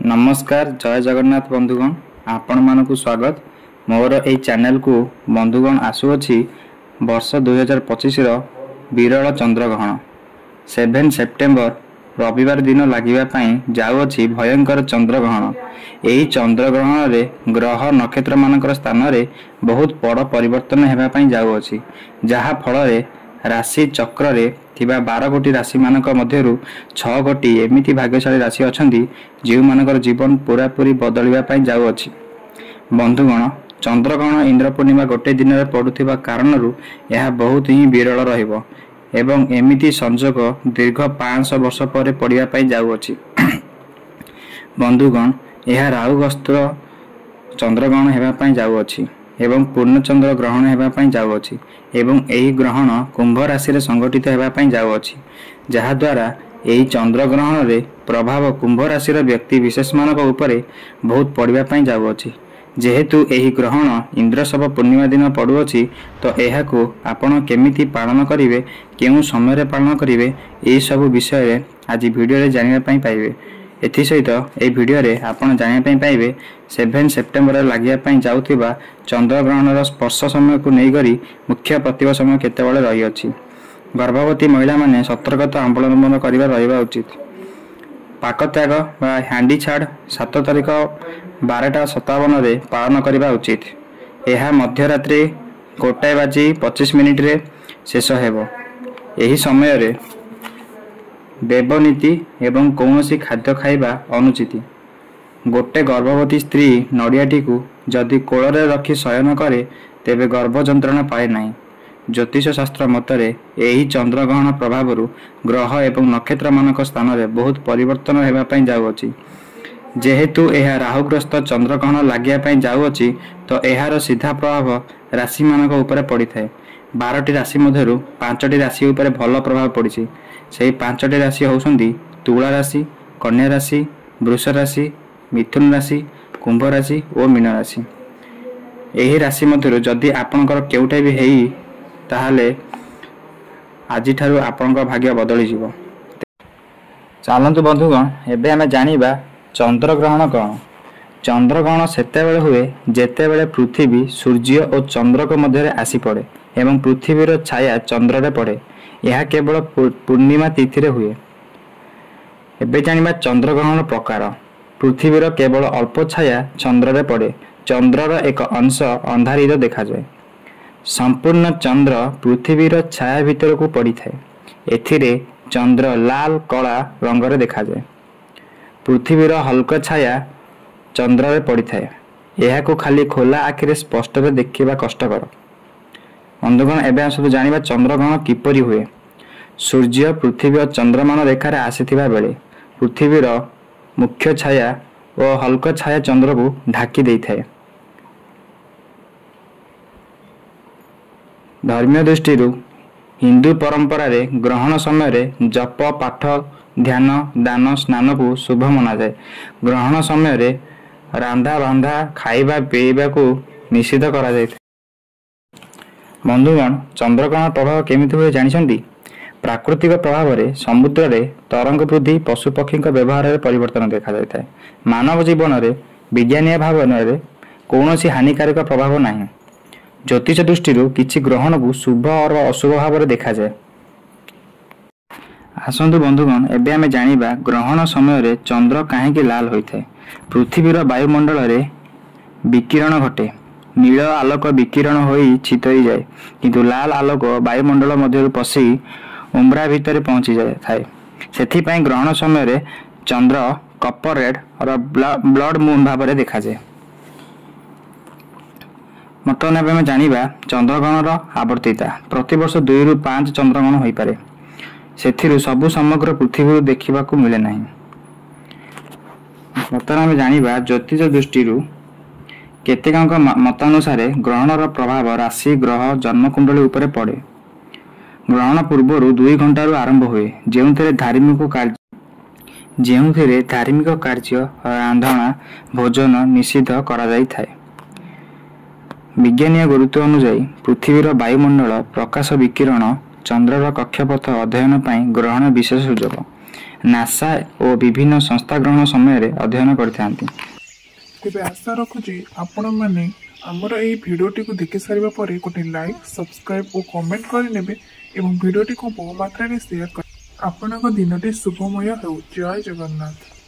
नमस्कार जय जगन्नाथ बंधुगण आपण मानक स्वागत मोर ए चैनल को बंधुगण आसुअछि वर्ष 2025 विरल चंद्रग्रहण 7 सेप्टेम्बर रविवार दिन लगिबा पई जाउछि भयंकर चंद्रग्रहण। एही चंद्रग्रहण रे ग्रह नक्षत्र मानकर स्थान रे बहुत बड़ परिवर्तन हेबा पई जाउछि जहा फल रे राशि चक्र रे थिबा 12 गोटी राशि मानक मध्यरु 6 गोटी एमिति भाग्यशाली राशि अछंती जेउ मानकर जीवन पूरा पूरी बदलिबा पई जाउछि। बंधुगण चंद्रग्रहण इंद्र पूर्णिमा गोटे दिन रे पडुथिबा कारणरु यह बहुत ही विरल रहिबो एवं एमिति संजोग दीर्घ 500 वर्ष पर पड़िया पई जाउछि। बंधुगण यह राहुग्रस्त चंद्रग्रहण हेबा पई जाउछि एवं पूर्ण चंद्र ग्रहण हेबा पई जाउछि एवं एही ग्रहण कुंभ राशि रे संगठित हेबा पई जाउछि जहा द्वारा एही चंद्र ग्रहण रे प्रभाव कुंभ राशि रे व्यक्ति विशेष मानक उपरे बहुत पड़िया पई जाउछि। जेहेतु एही ग्रहण इंद्रशव पूर्णिमा दिन पड़ुछि तो एहा को आपण केमिति पालन करिवे केउ समय रे पालन करिवे ए सब विषय रे आज वीडियो रे जानिबा पई पाइबे। एथि सहित ए वीडियो रे आपण जानिबा पई पाइबे 7 सेप्टेम्बर रे लागिया पई जाउथिबा चंद्रग्रहण रो स्पर्श समय को नै करी मुख्य प्रतिभा समय केते बेले रही अछि। गर्भवती महिला माने सतर्कता अवलंबन करिबा रहिबा उचित। पाकत्याग बा हांडी छाड़ 7 तारिख 12:57 रे पालन करिबा उचित। एहा मध्यरात्रि 1:25 रे शेष हेबो। एही समय रे देवनीति एवं कौनसी खाद्य खाइबा अनुचित। गोटे गर्भवती स्त्री नड़ियाटी को जदि कोଳରେ रखी शयन करे तेबे गर्भ जंत्रणा पाए नहीं। ज्योतिष शास्त्र मतरे एही चंद्रग्रहण प्रभावरु ग्रह एवं नक्षत्र मानक स्थान रे बहुत परिवर्तन हेबा पई जाउछि। जेहेतु एहा राहुग्रस्त चंद्रग्रहण लागिया पई जाउछि तो एहार सीधा प्रभाव राशि मानक ऊपर पड़िଥାଏ। 12टी राशि मध्यरु 5टी राशि ऊपर भल प्रभाव पड़िछि। सेही 5टी राशि होउसंदी तुला राशि, कन्या राशि, वृष राशि, मिथुन राशि, कुंभ राशि और मीन राशि। एही राशि मध्यरु जदि आपनकर केउटा भी हेई ताहाले आजि ठारु आपनकर भाग्य बदली जिवो। चलंतु बंधुगण एबे हमें जानिबा चंद्रग्रहण कौन। चंद्रग्रहण सेतेबेले हुए जेतेबेले पृथ्वी सूर्य और चंद्र को मध्य आसी पड़े एवं पृथ्वीर छाया चंद्र रे पड़े। यह केवल पूर्णिमा तिथि रे हुए। एबे जानिबा चंद्रग्रहण प्रकार। पृथ्वीर केवल अल्प छाया चंद्र रे पड़े। चंद्रर एक अंश अंधारीर देखा जाए। संपूर्ण चंद्र पृथ्वीर छाया भीतर को पड़ी थाए। एथिरे चंद्र लाल कला रंग रे देखा जाए। पृथ्वीर हल्का छाया चंद्र रे पड़ी थाए। यह को खाली खोला आखिरे स्पष्ट रे देखिबा कष्टकर। बंधुगण एबे हम सब जानिबा चंद्रग्रहण किपरि हुए। सूर्य पृथ्वी और चंद्रमान रेखा रे आसीथिबा बेले पृथ्वीर मुख्य छाया और हल्का छाया चंद्र को ढाकी देई थाए। धर्मीय दृष्टि हिंदू परंपरा रे ग्रहण समय रे जप पाठ ध्यान दान स्नान को शुभ मना जाए। ग्रहण समय रे रांधा बांधा खाइबा पीइबा को निषिद्ध करा जाए। बंधुगण चंद्रग्रहण प्रभाव केमिति हुए जानिछंती। प्राकृतिक प्रभाव रे समुद्र रे तरंग वृद्धि पशु पक्षी व्यवहार रे परिवर्तन देखा जाय थाए। मानव जीवन रे विज्ञानीय भावन रे कौनसी हानिकारक प्रभाव नाही। ज्योतिष दृष्टि किछि ग्रहण को शुभ और अशुभ भाव रे देखा जाए। आसंतु बंधुगण एबे हमें जानिबा ग्रहण समय रे चंद्र काहेकि लाल होइଥାଏ। पृथ्वीर वायुमंडल रे विकिरण घटे। नील आलोक विकिरण होई छितरी जाए किंतु लाल आलोक वायुमंडल मध्य पसी उम्ब्रा भितर पहुंची जाए थाए। सेथि पई ग्रहण समय रे चंद्र कपर रेड और ब्लड मून भाव रे देखा जाए। मतन एबे हम जानिबा चंद्रग्रहण रो आवर्तिता। प्रति वर्ष 2 रु 5 चंद्रग्रहण होई पारे। सेथिरु सबु समग्र पृथ्वी देखिबा को मिले नाही। मतन हम जानिबा ज्योतिष दृष्टि केतेकांक मतानुसार ग्रहणर प्रभाव राशि ग्रह जन्मकुंडली उपरे पड़े। ग्रहण पूर्व 2 घंटा आरंभ हुए जेउथिरे धार्मिक कार्य रांधणा भोजन निषिद्ध करा जाई थाए। विज्ञानीय गुरुत्व अनुसार पृथ्वीर वायुमंडल प्रकाश विकिरण चंद्रर कक्षपथ अध्ययन पाई ग्रहण विशेष सुजोग। ନାସା ଓ ବିଭିନ୍ନ ସଂସ୍ଥା ଗ୍ରହଣ ସମୟରେ ଅଧ୍ୟୟନ କରିଥାନ୍ତି। ତେବେ ଆଶା ରଖୁଛି ଆପଣମାନେ ଆମର ଏହି ଭିଡ଼ିଓଟିକୁ ଦେଖି ସାରିବା ପରେ ଗୋଟେ ଲାଇକ୍, ସବସ୍କ୍ରାଇବ୍ ଓ କମେଣ୍ଟ କରିନେବେ ଏବଂ ଭିଡ଼ିଓଟିକୁ ବହୁ ମାତ୍ରାରେ ସେୟାର କରିବେ। ଆପଣଙ୍କ ଦିନଟି ଶୁଭମୟ ହେଉ। ଜୟ ଜଗନ୍ନାଥ।